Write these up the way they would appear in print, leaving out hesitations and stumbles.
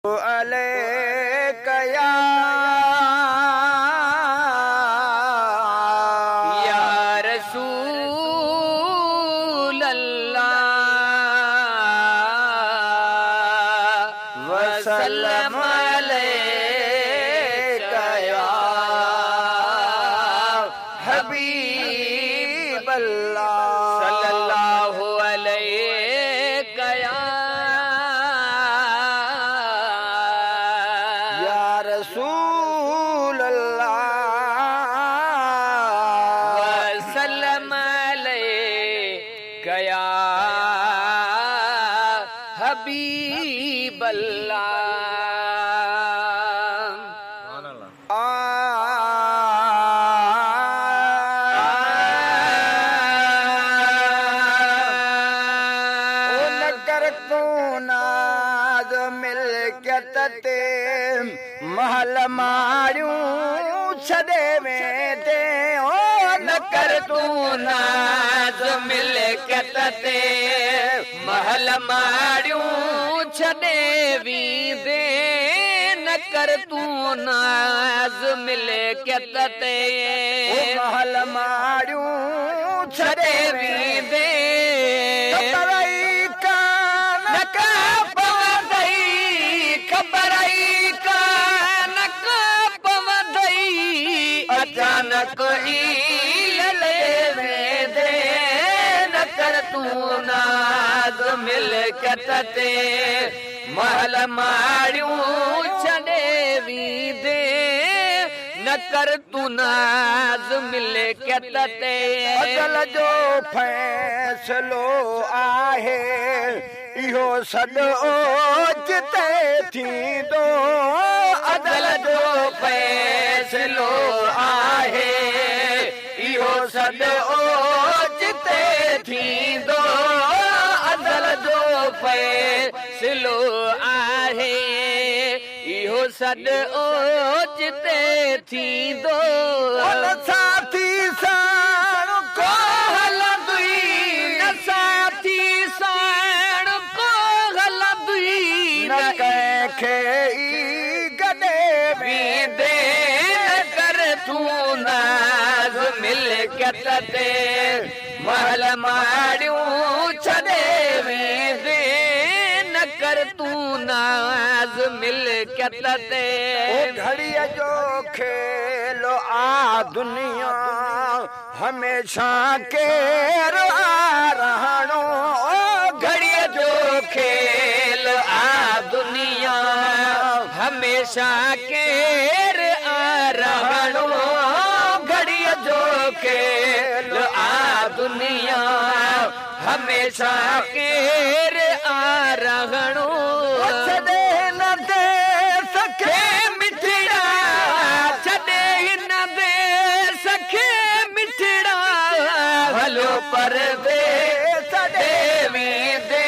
अलैक या रसूल अल्लाह वसल्लम अलैक या हबीब अल्लाह सल्लल्लाहु अलैहि या रसूल अल्लाह वसल्लम अलैहि या हबीब अल्लाह। महल मारियूं छॾे वेंदे ओ न कर तूं नाज़ मिल्कियत ते महल मारियूं छॾे वेंदे न कर तूं नाज़ मिल्कियत ते महल मारियूं छॾे वेंदे अचानक ले वेंदे न कर तूं नाज़ मिल्कियत ते महल मारियूं छॾे वेंदे न कर तूं नाज़ मिल्कियत ते अदल जो फ़ैसिलो आहे इहो सॾो जिते थींदो अदल जो फ़ैसिलो आहे इहो सॾो जिते थींदो अदल जो फ़ैसिलो आहे इहो सॾो जिते थींदो साथी साण को हलंदुई न साथी साण को हलंदुई न कंहिंखे ई गॾे वेंदे न कर तूं नाज़ मिल्कियत ते महल मारियूं छॾे वेंदे न कर तूं नाज़ मिल्कियत ते घड़ीअ जो खेल आ दुनिया हमेशा केरु आ रहणो घड़ीअ जो खेल आ दुनिया हमेशा केर आ रहणो घड़ीअ जो खेल आ दुनिया हमेशा केर आ रहणो छॾे न दे सखे मिठड़ा छॾे न दे सखे मिठड़ा भलो पर दे छॾे वेंदे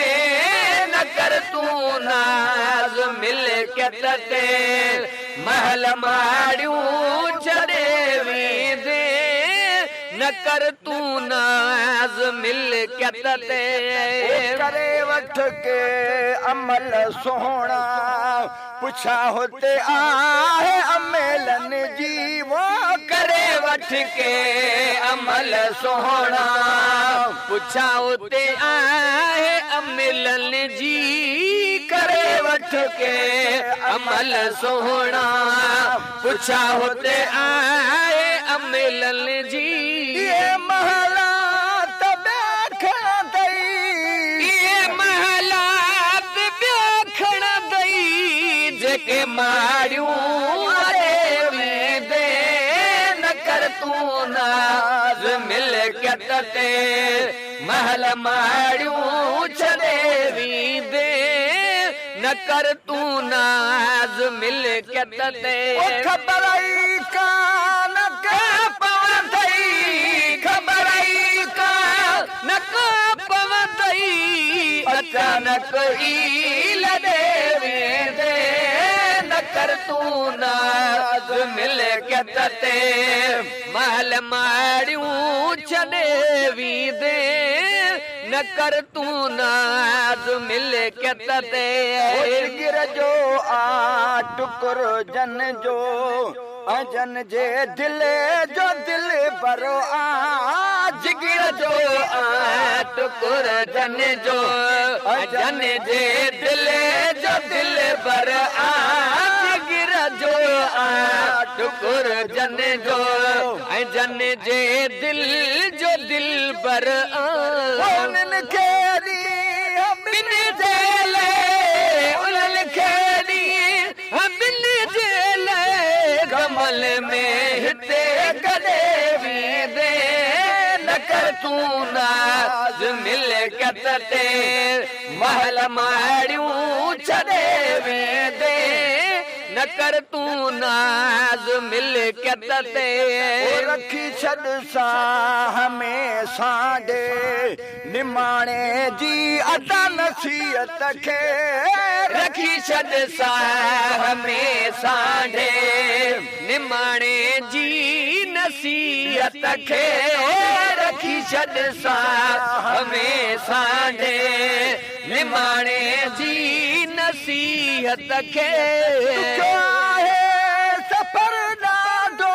न कर तूं नाज़ मिल्कियत ते महल मारियूं छॾे वेंदे न कर तूं नाज़ मिल्कियत ते करे वठ के अमल सोहणा पुछा होते आहे अमेलन जी वो करे वठ के अमल सोहणा पुछा उते आहे अमलन जी करे वठ के अमल सोहणा पुछा उते आहे अमलन जी ये महलात बेखण दई ये महलात बेखण दई जेके मारियूं वेंदे न कर तूं नाज़ मिल्कियत ते महल मारियूं छॾे वेंदे न कर तूं नाज़ मिल्कियत ते ख़बर ई कान के पवंदई ख़बर ई कान पवंदई अचानक ई लॾे वेंदे न कर तूं नाज़ मिल्कियत ते महल मारियूं छॾे वेंदे न कर तूं नाज़ मिल्कियत ते गिर जो आ टुकुर जन जो अजन जे दिल जो दिल भरो आ जिगर जो आ टुकुर जन जो अजन जे दिल जो दिल भर आ जिगर जो आ टुकुर जन जो अजन जे दिल जो दिल भर आ उन्हनि खे बिन जेले उन्हनि खे बिन जेले कमल में हिते कॾहिं वेंदे न कर तूं नाज़ मिलकत ते महल माड़ियूं छॾे वेंदे न कर तूं नाज़ मिलकत ते रखी छॾ साह में सांडे निमाणे जी अदा नसीहत खे रखी छॾ साह में सांडे निमाणे जी नसीहत खे रखी छॾ साह में सांडे निमाणे जी नसीहत खे सफ़र ॾाढो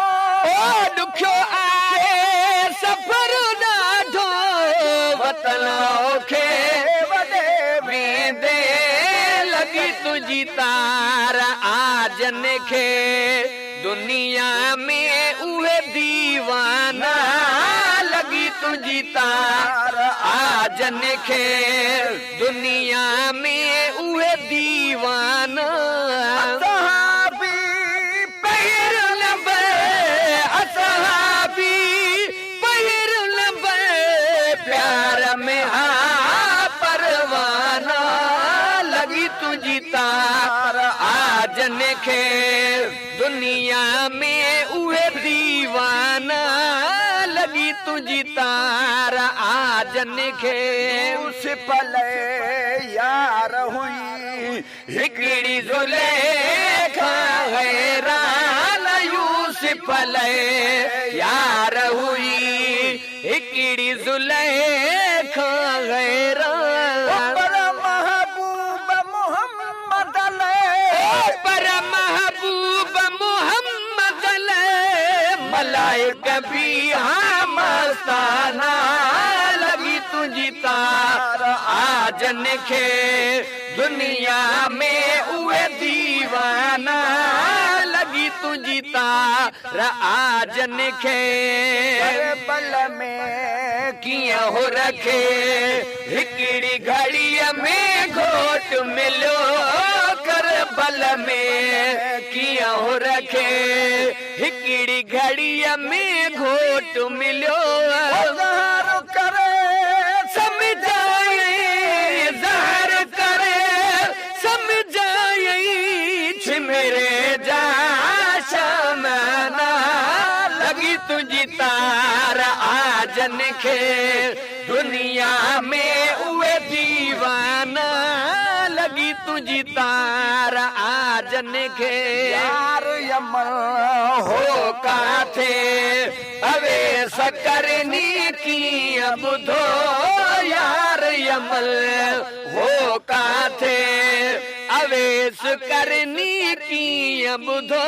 ॾुखियो आहे सफ़र ॾाढो वतन खे वॾे वेंदे लॻी तुंहिंजी तार आजन खे दुनिया में उहे दीवाना लॻी तुंहिंजी तार आजन खे दुनिया में उहे दीवाना प्यार में हा परवाना लगी तुझी तार आजन खे दुनिया में उहे दीवाना लगी तुझी तार आजन खे उस पल यार हुई हिकिड़ी ज़ुलेखा हैरान यूसुफ यार हुई हिकिड़ी ज़ुलेखा हैरान पर महबूब मोहम्मद पर महबूब मोहम्मद मलाइक भी हाँ मस्ताना लगी तुझी तार आजन खे दुनिया में उहे दीवाना लगी तुझी तार आजन खे बल में कीअं हो रखे हिकिड़ी घड़ीअ में घोट मिलियो कर बल में कीअं हो रखे हिकिड़ी घड़ीअ में घोट मिलियो ज़हर करे समझाए ज़हर करे समझाए छिमरे जा शमना लगी तुझी तार आजन खे दुनिया में उहे दीवाना लगी तुझी तार आजन खे यार यमन हो काथे अवेस करनी कीअं ॿुधो यार यमल हो काथे अवेस करनी कीअं ॿुधो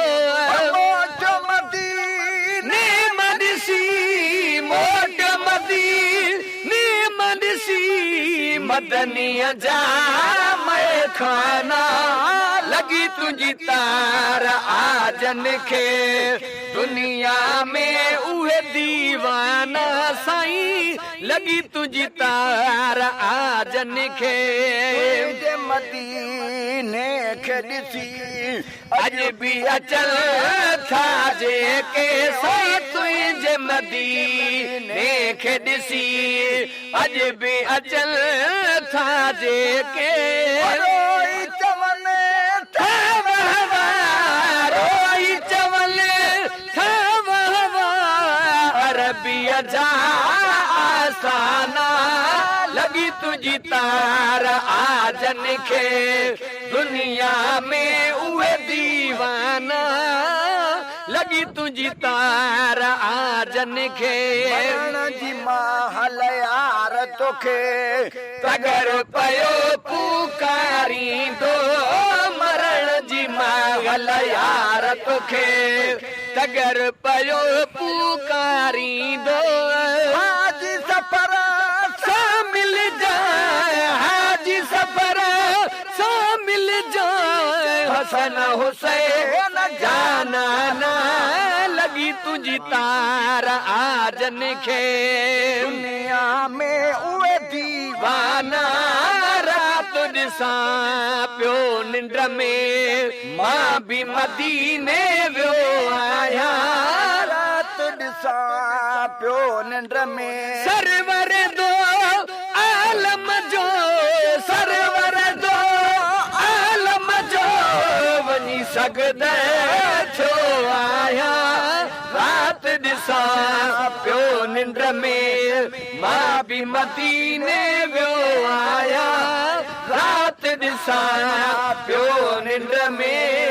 मोट मदीने मदसी मोट मदीने मदसी मदनीअ जा खाना लगी तुझी तार आजन खे दुनिया में उहे दीवाना साईं लगी तुझी तार आजन खे मदीने खे ॾिसी अॼु बि अचल था जेके तुंहिंजे मदीने खे ॾिसी अॼु बि अचल था जेके रोई चवनि था वहवा रोई चवनि था वहवा अरबीअ जा आसाना लगी तुझी तार आजन खे दुनिया में उहे दीवाना लगी तुझी तार आजन खे जी महल यार तोखे तगर पयो पुकारींदो मरण जी हल यार तोखे तगर पयो पुकारींदो हाजी सफर सा मिल जाए हाजी सफर सा मिल जाए हसन हुसैन जाना ना लगी तुझी तार आजन खे दुनिया में उहे दीवाना रात ॾिसां पियो निंड में मां बि मदीने वियो आहियां रात ॾिसां पियो निंड में सरवर दो आलम जो सरवर दो आलम जो वञी सघंदे छो आहियां रात ॾिसां पियो निंड में मां बि मदीने वियो आहियां रात ॾिसां पियो निंड में